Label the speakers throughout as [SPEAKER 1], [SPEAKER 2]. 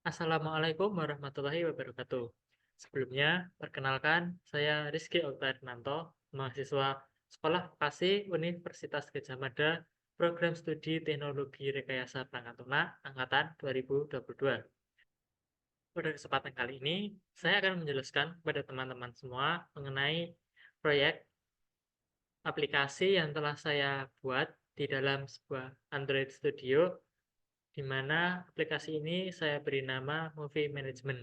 [SPEAKER 1] Assalamualaikum warahmatullahi wabarakatuh. Sebelumnya, perkenalkan, saya Rizky Oktavianto, mahasiswa Sekolah Vokasi Universitas Gadjah Mada, Program Studi Teknologi Rekayasa Perangkat Lunak, Angkatan 2022. Pada kesempatan kali ini, saya akan menjelaskan kepada teman-teman semua mengenai proyek aplikasi yang telah saya buat di dalam sebuah Android Studio, di mana aplikasi ini saya beri nama Movie Management.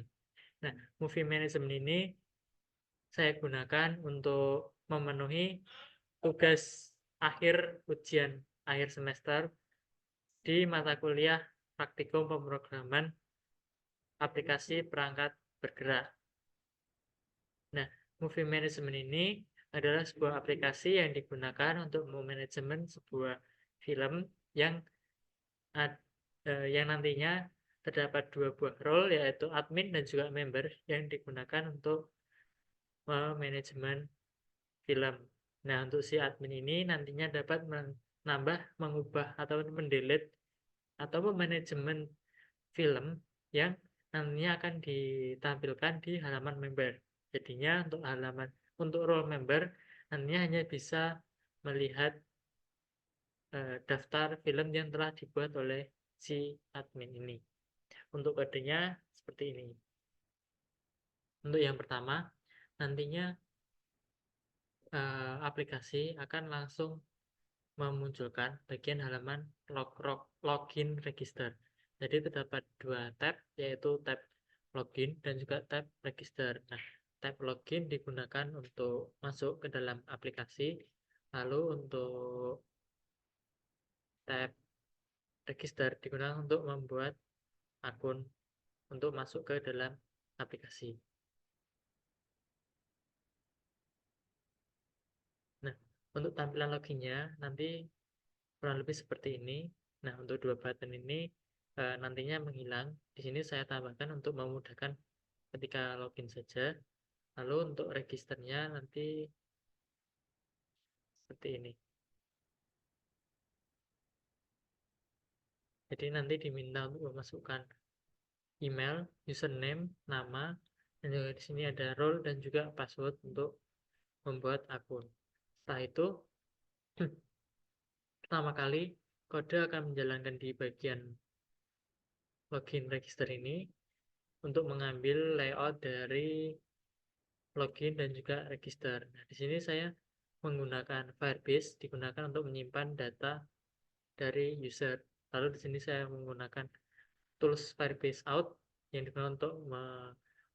[SPEAKER 1] Nah, Movie Management ini saya gunakan untuk memenuhi tugas akhir ujian akhir semester di mata kuliah praktikum pemrograman aplikasi perangkat bergerak. Nah, Movie Management ini adalah sebuah aplikasi yang digunakan untuk memanajemen sebuah film yang yang nantinya terdapat dua buah role, yaitu admin dan juga member, yang digunakan untuk manajemen film. Nah, untuk si admin ini nantinya dapat menambah, mengubah, atau mendelete atau memanajemen film yang nantinya akan ditampilkan di halaman member. Jadinya untuk role member nantinya hanya bisa melihat daftar film yang telah dibuat oleh si admin ini. Untuk kodenya seperti ini. Untuk yang pertama, nantinya aplikasi akan langsung memunculkan bagian halaman login register. Jadi terdapat dua tab, yaitu tab login dan juga tab register. Nah, tab login digunakan untuk masuk ke dalam aplikasi, lalu untuk tab register digunakan untuk membuat akun untuk masuk ke dalam aplikasi. Nah, untuk tampilan loginnya nanti kurang lebih seperti ini. Nah, untuk dua button ini nantinya menghilang. Di sini saya tambahkan untuk memudahkan ketika login saja. Lalu untuk registernya nanti seperti ini. Jadi nanti diminta untuk memasukkan email, username, nama, dan juga di sini ada role dan juga password untuk membuat akun. Setelah itu, pertama kali kode akan menjalankan di bagian login register ini untuk mengambil layout dari login dan juga register. Nah, di sini saya menggunakan Firebase, digunakan untuk menyimpan data dari user. Lalu di sini saya menggunakan tools Firebase Out yang digunakan untuk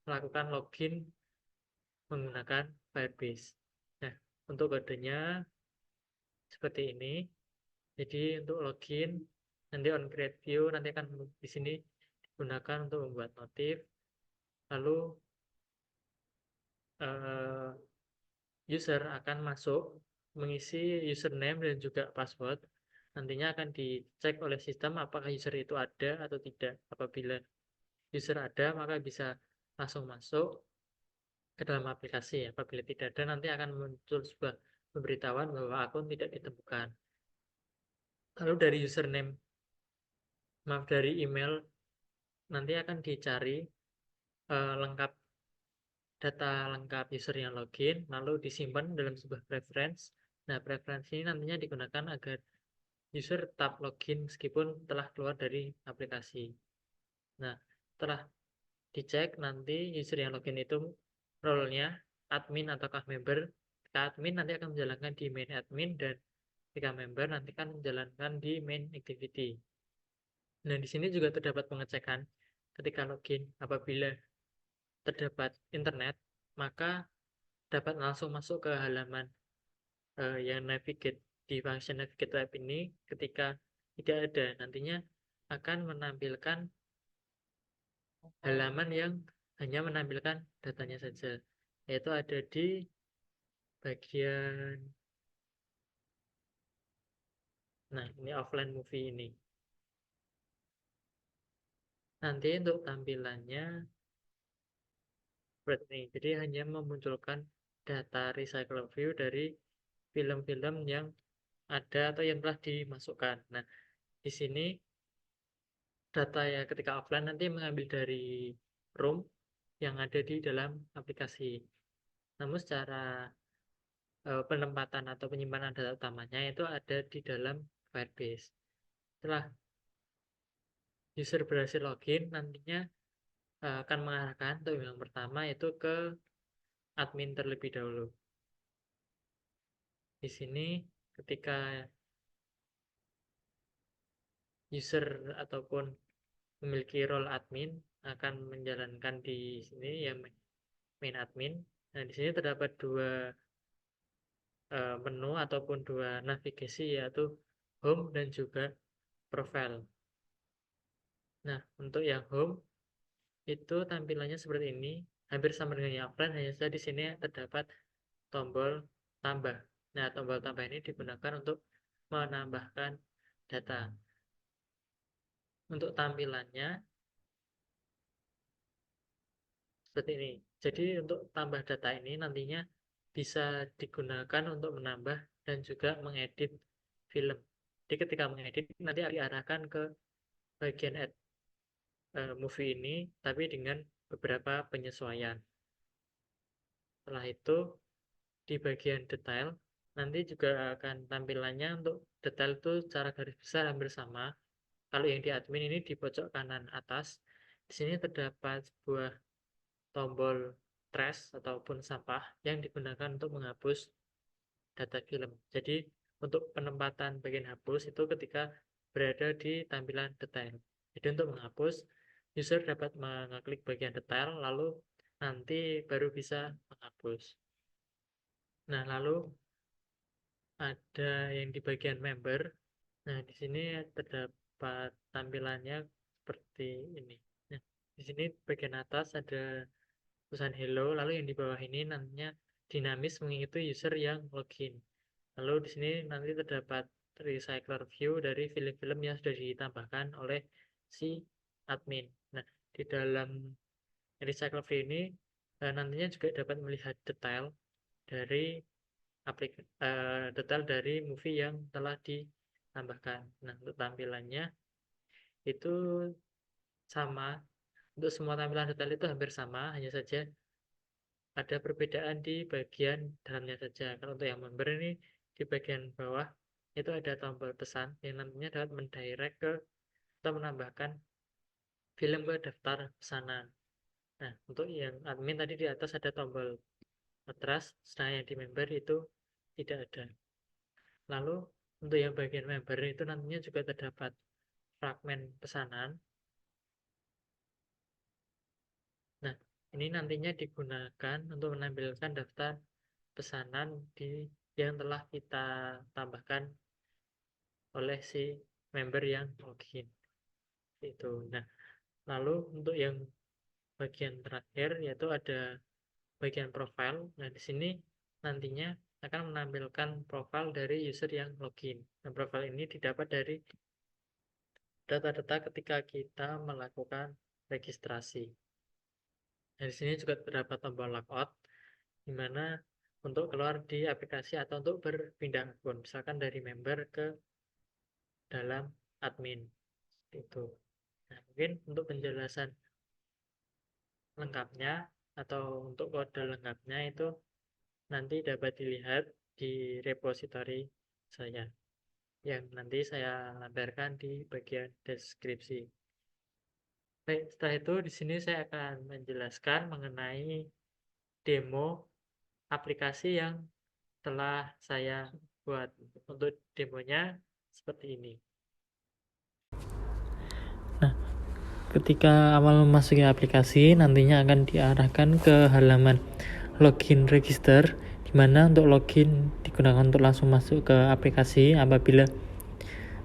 [SPEAKER 1] melakukan login menggunakan Firebase. Nah, untuk kodenya seperti ini. Jadi untuk login nanti on create view nanti akan di sini digunakan untuk membuat notif. Lalu eh, user akan masuk mengisi username dan juga password. Nantinya akan dicek oleh sistem apakah user itu ada atau tidak. Apabila user ada, maka bisa langsung masuk ke dalam aplikasi. Apabila tidak ada, nanti akan muncul sebuah pemberitahuan bahwa akun tidak ditemukan. Lalu dari username, maaf, dari email, nanti akan dicari lengkap data lengkap user yang login, lalu disimpan dalam sebuah preference. Nah, preference ini nantinya digunakan agar user tetap login meskipun telah keluar dari aplikasi. Nah, setelah dicek nanti user yang login itu role-nya admin ataukah member. Ketika admin nanti akan menjalankan di main admin, dan ketika member nanti akan menjalankan di main activity. Nah, di sini juga terdapat pengecekan ketika login. Apabila terdapat internet, maka dapat langsung masuk ke halaman yang navigate di function navigate web ini. Ketika tidak ada, nantinya akan menampilkan halaman yang hanya menampilkan datanya saja, yaitu ada di bagian, nah ini offline movie ini. Nanti untuk tampilannya seperti ini. Jadi hanya memunculkan data recycle view dari film-film yang ada atau yang telah dimasukkan. Nah, di sini data ya ketika offline nanti mengambil dari room yang ada di dalam aplikasi. Namun secara penempatan atau penyimpanan data utamanya itu ada di dalam Firebase. Setelah user berhasil login, nantinya akan mengarahkan untuk yang pertama itu ke admin terlebih dahulu. Di sini ketika user ataupun memiliki role admin akan menjalankan di sini ya main admin. Nah, di sini terdapat dua menu ataupun dua navigasi, yaitu home dan juga profile. Nah, untuk yang home itu tampilannya seperti ini, hampir sama dengan yang offline, hanya saja di sini terdapat tombol tambah. Nah, tombol tambah ini digunakan untuk menambahkan data. Untuk tampilannya seperti ini. Jadi untuk tambah data ini nantinya bisa digunakan untuk menambah dan juga mengedit film. Jadi ketika mengedit nanti diarahkan ke bagian add movie ini, tapi dengan beberapa penyesuaian. Setelah itu di bagian detail nanti juga akan tampilannya untuk detail itu secara garis besar hampir sama. Kalau yang di admin ini di pojok kanan atas, di sini terdapat sebuah tombol trash ataupun sampah yang digunakan untuk menghapus data film. Jadi untuk penempatan bagian hapus itu ketika berada di tampilan detail. Jadi untuk menghapus, user dapat mengklik bagian detail lalu nanti baru bisa menghapus. Nah, lalu ada yang di bagian member. Nah, di sini terdapat tampilannya seperti ini. Nah, di sini bagian atas ada tulisan hello, lalu yang di bawah ini nantinya dinamis mengikuti user yang login. Lalu di sini nanti terdapat recycler view dari film-film yang sudah ditambahkan oleh si admin. Nah, di dalam recycler view ini nantinya juga dapat melihat detail dari detail dari movie yang telah ditambahkan. Nah, untuk tampilannya itu sama. Untuk semua tampilan detail itu hampir sama, hanya saja ada perbedaan di bagian dalamnya saja. Kalau untuk yang member ini di bagian bawah itu ada tombol pesan yang nantinya dapat mendirect ke atau menambahkan film ke daftar pesanan. Nah, untuk yang admin tadi di atas ada tombol trust, sedangkan yang di member itu tidak ada. Lalu untuk yang bagian member itu nantinya juga terdapat fragmen pesanan. Nah, ini nantinya digunakan untuk menampilkan daftar pesanan yang telah kita tambahkan oleh si member yang login. Itu. Nah, lalu untuk yang bagian terakhir yaitu ada bagian profile. Nah, di sini nantinya akan menampilkan profil dari user yang login. Nah, profil ini didapat dari data-data ketika kita melakukan registrasi. Nah, di sini juga terdapat tombol logout, di mana untuk keluar di aplikasi atau untuk berpindah akun, misalkan dari member ke dalam admin. Itu. Nah, mungkin untuk penjelasan lengkapnya atau untuk kode lengkapnya itu nanti dapat dilihat di repositori saya yang nanti saya lampirkan di bagian deskripsi. Baik, setelah itu di sini saya akan menjelaskan mengenai demo aplikasi yang telah saya buat. Untuk demonya seperti ini. Nah, ketika awal memasuki aplikasi nantinya akan diarahkan ke halaman login register, di mana untuk login digunakan untuk langsung masuk ke aplikasi apabila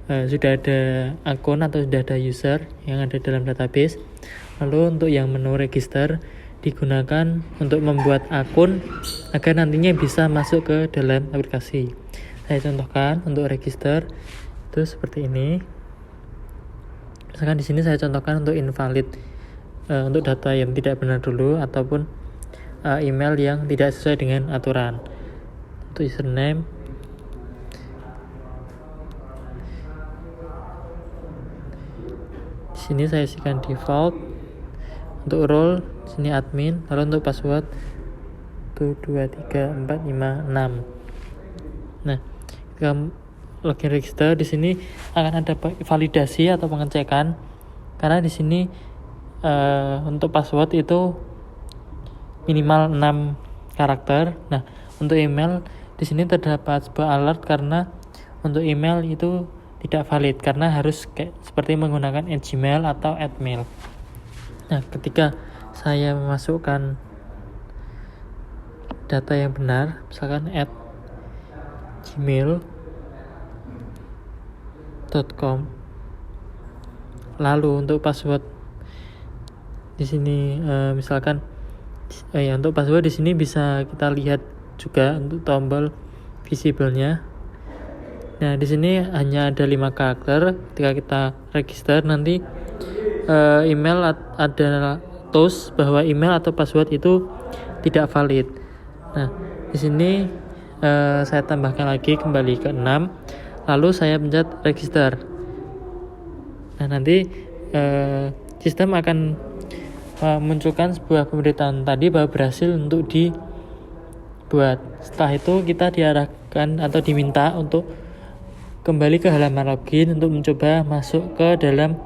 [SPEAKER 1] sudah ada akun atau sudah ada user yang ada dalam database. Lalu untuk yang menu register digunakan untuk membuat akun agar nantinya bisa masuk ke dalam aplikasi. Saya contohkan untuk register itu seperti ini. Misalkan di sini saya contohkan untuk invalid, untuk data yang tidak benar dulu ataupun email yang tidak sesuai dengan aturan. Untuk username di sini saya isikan default. Untuk role sini admin, lalu untuk password 1 2 3 4 5 6. Nah, ketika login register di sini akan ada validasi atau pengecekan, karena di sini untuk password itu minimal 6 karakter. Nah, untuk email di sini terdapat sebuah alert karena untuk email itu tidak valid karena harus seperti menggunakan @gmail atau @mail. Nah, ketika saya memasukkan data yang benar, misalkan @gmail.com, lalu untuk password di sini misalkan untuk password di sini bisa kita lihat juga untuk tombol visible-nya. Nah, di sini hanya ada 5 karakter. Ketika kita register nanti email ada toast bahwa email atau password itu tidak valid. Nah, di sini saya tambahkan lagi kembali ke 6, lalu saya pencet register. Nah, nanti sistem akan munculkan sebuah pemberitahuan tadi bahwa berhasil untuk dibuat. Setelah itu kita diarahkan atau diminta untuk kembali ke halaman login untuk mencoba masuk ke dalam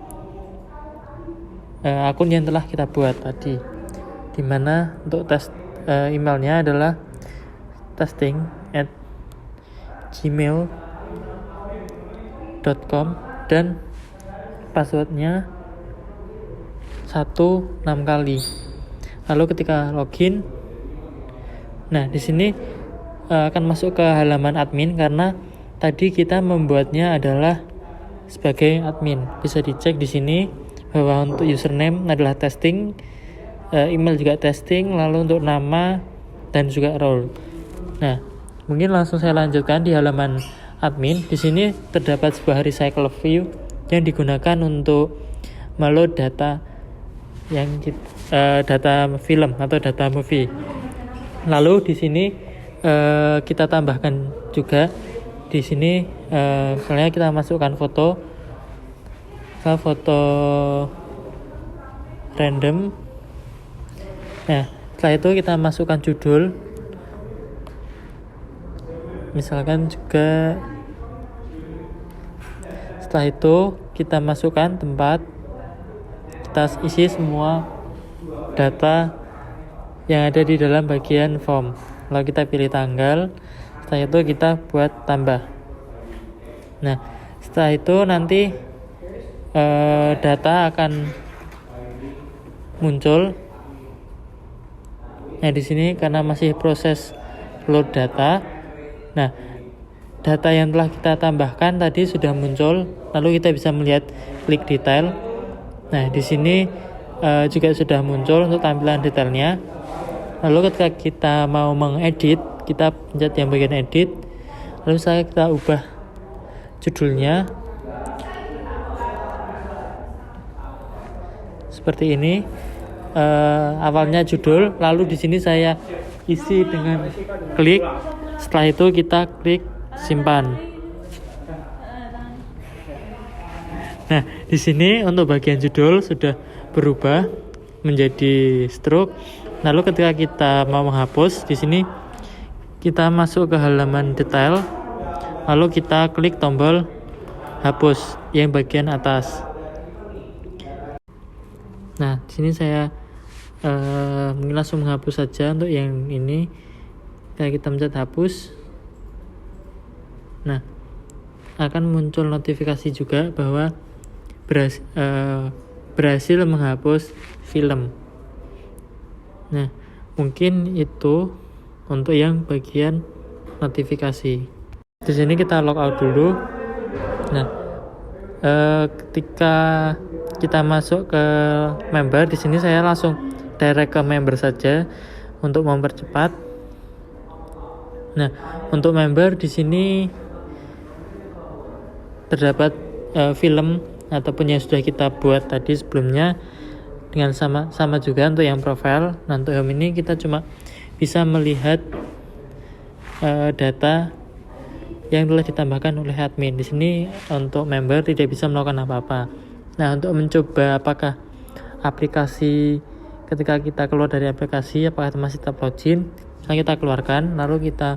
[SPEAKER 1] akun yang telah kita buat tadi, dimana untuk tes emailnya adalah testing@gmail.com dan passwordnya 6 kali. Lalu ketika login, nah di sini akan masuk ke halaman admin karena tadi kita membuatnya adalah sebagai admin. Bisa dicek di sini bahwa untuk username adalah testing, email juga testing, lalu untuk nama dan juga role. Nah, mungkin langsung saya lanjutkan di halaman admin. Di sini terdapat sebuah recycle view yang digunakan untuk meload data yang data film atau data movie. Lalu di sini kita tambahkan juga di sini misalnya kita masukkan foto random. Nah, setelah itu kita masukkan judul, misalkan juga. Setelah itu kita masukkan tempat, kita isi semua data yang ada di dalam bagian form. Lalu kita pilih tanggal. Setelah itu kita buat tambah. Nah, setelah itu nanti data akan muncul. Nah, di sini karena masih proses load data. Nah, data yang telah kita tambahkan tadi sudah muncul. Lalu kita bisa melihat klik detail. Nah, di sini juga sudah muncul untuk tampilan detailnya. Lalu ketika kita mau mengedit, kita pencet yang bagian edit. Lalu kita ubah judulnya seperti ini. Awalnya judul, lalu di sini saya isi dengan klik. Setelah itu kita klik simpan. Nah, di sini untuk bagian judul sudah berubah menjadi stroke. Lalu ketika kita mau menghapus, di sini kita masuk ke halaman detail. Lalu kita klik tombol hapus yang bagian atas. Nah, di sini saya mungkin langsung menghapus saja untuk yang ini. Kita mencet hapus. Nah, akan muncul notifikasi juga bahwa berhasil menghapus film. Nah, mungkin itu untuk yang bagian notifikasi. Di sini kita logout dulu. Nah, ketika kita masuk ke member, di sini saya langsung direct ke member saja untuk mempercepat. Nah, untuk member di sini terdapat film ataupun yang sudah kita buat tadi sebelumnya dengan sama juga untuk yang profile. Nah, untuk home ini kita cuma bisa melihat data yang telah ditambahkan oleh admin. Di sini untuk member tidak bisa melakukan apa-apa. Nah, untuk mencoba apakah aplikasi ketika kita keluar dari aplikasi apakah masih tetap login, kita keluarkan lalu kita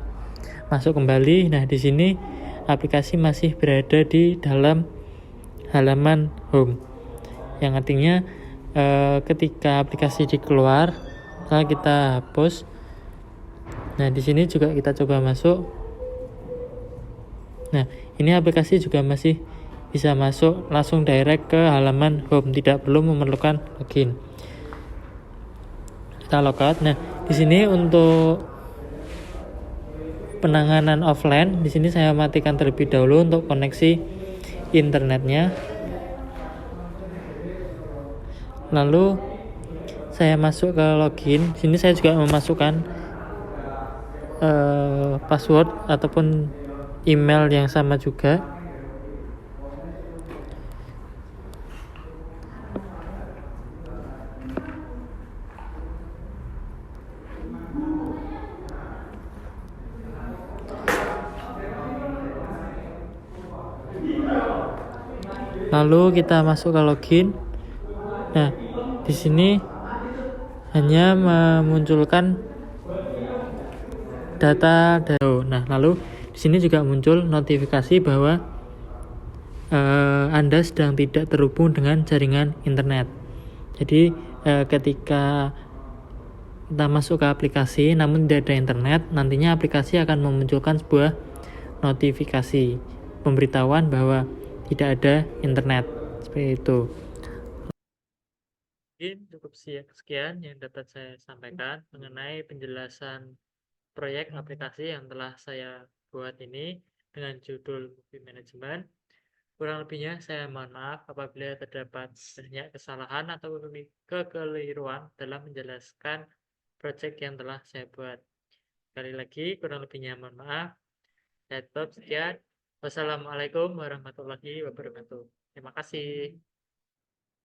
[SPEAKER 1] masuk kembali. Nah, di sini aplikasi masih berada di dalam halaman home, yang artinya ketika aplikasi dikeluar lalu kita hapus. Nah, di sini juga kita coba masuk. Nah, ini aplikasi juga masih bisa masuk langsung direct ke halaman home, tidak perlu memerlukan login. Kita logout. Nah, di sini untuk penanganan offline, di sini saya matikan terlebih dahulu untuk koneksi internetnya. Lalu saya masuk ke login. Sini saya juga memasukkan password ataupun email yang sama juga. Lalu kita masuk ke login. Nah, di sini hanya memunculkan data. Nah, lalu di sini juga muncul notifikasi bahwa Anda sedang tidak terhubung dengan jaringan internet. Jadi ketika kita masuk ke aplikasi namun tidak ada internet, nantinya aplikasi akan memunculkan sebuah notifikasi pemberitahuan bahwa tidak ada internet, seperti itu. Mungkin cukup sekian yang dapat saya sampaikan mengenai penjelasan proyek aplikasi yang telah saya buat ini dengan judul Movie Management. Kurang lebihnya saya mohon maaf apabila terdapat banyak kesalahan atau kekeliruan dalam menjelaskan proyek yang telah saya buat. Sekali lagi kurang lebihnya mohon maaf. Saya tutup sekian. Wassalamualaikum warahmatullahi wabarakatuh. Terima kasih.